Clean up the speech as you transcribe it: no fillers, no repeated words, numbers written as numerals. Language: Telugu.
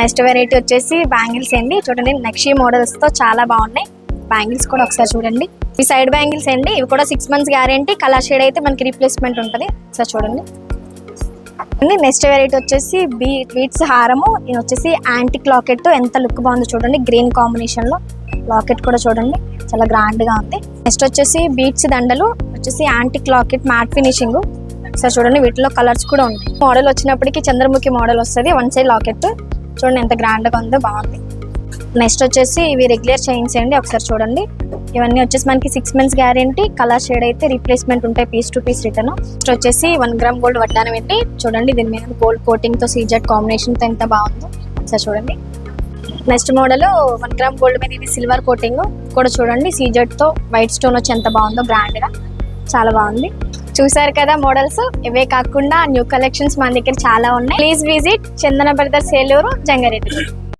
నెక్స్ట్ వెరైటీ వచ్చేసి బ్యాంగిల్స్ అండి. చూడండి నక్షి మోడల్స్ తో చాలా బాగున్నాయి. బ్యాంగిల్స్ కూడా ఒకసారి చూడండి. ఈ సైడ్ బ్యాంగిల్స్ అండి. ఇవి కూడా 6 months గ్యారెంటీ. కలర్ షేడ్ అయితే మనకి రీప్లేస్మెంట్ ఉంటుంది. ఒకసారి చూడండి. నెక్స్ట్ వెరైటీ వచ్చేసి బీట్స్ హారము. ఇది వచ్చేసి యాంటిక్ లాకెట్. ఎంత లుక్ బాగుందో చూడండి. గ్రీన్ కాంబినేషన్ లో లాకెట్ కూడా చూడండి చాలా గ్రాండ్ గా ఉంది. నెక్స్ట్ వచ్చేసి బీట్స్ దండలు వచ్చేసి యాంటిక్ లాకెట్ మ్యాట్ ఫినిషింగ్. ఒకసారి చూడండి. వీటిలో కలర్స్ కూడా ఉంటాయి. మోడల్ వచ్చినప్పటికీ చంద్రముఖి మోడల్ వస్తుంది. 1 side లాకెట్ చూడండి ఎంత గ్రాండ్ గా ఉందో, బాగుంది. నెక్స్ట్ వచ్చేసి ఇవి రెగ్యులర్ చైన్స్ అండి. ఒకసారి చూడండి. ఇవన్నీ వచ్చేసి మనకి 6 months గ్యారెంటీ. కలర్ షేడ్ అయితే రీప్లేస్మెంట్ ఉంటాయి. Piece to piece return. Next వచ్చేసి 1 gram గోల్డ్ వడ్డానం పెట్టి చూడండి. దీని మీద గోల్డ్ కోటింగ్ తో సీజెడ్ కాంబినేషన్ తో ఎంత బాగుందో ఒకసారి చూడండి. నెక్స్ట్ మోడల్ 1 gram గోల్డ్ మీద ఇది సిల్వర్ కోటింగ్ కూడా చూడండి. సీజెడ్ తో వైట్ స్టోన్ వచ్చి ఎంత బాగుందో, గ్రాండ్ గా చాలా బాగుంది. చూసారు కదా మోడల్స్. ఇవే కాకుండా న్యూ కలెక్షన్స్ మన దగ్గర చాలా ఉన్నాయి. Please visit Chandana brothers Eluru, Jangareddy.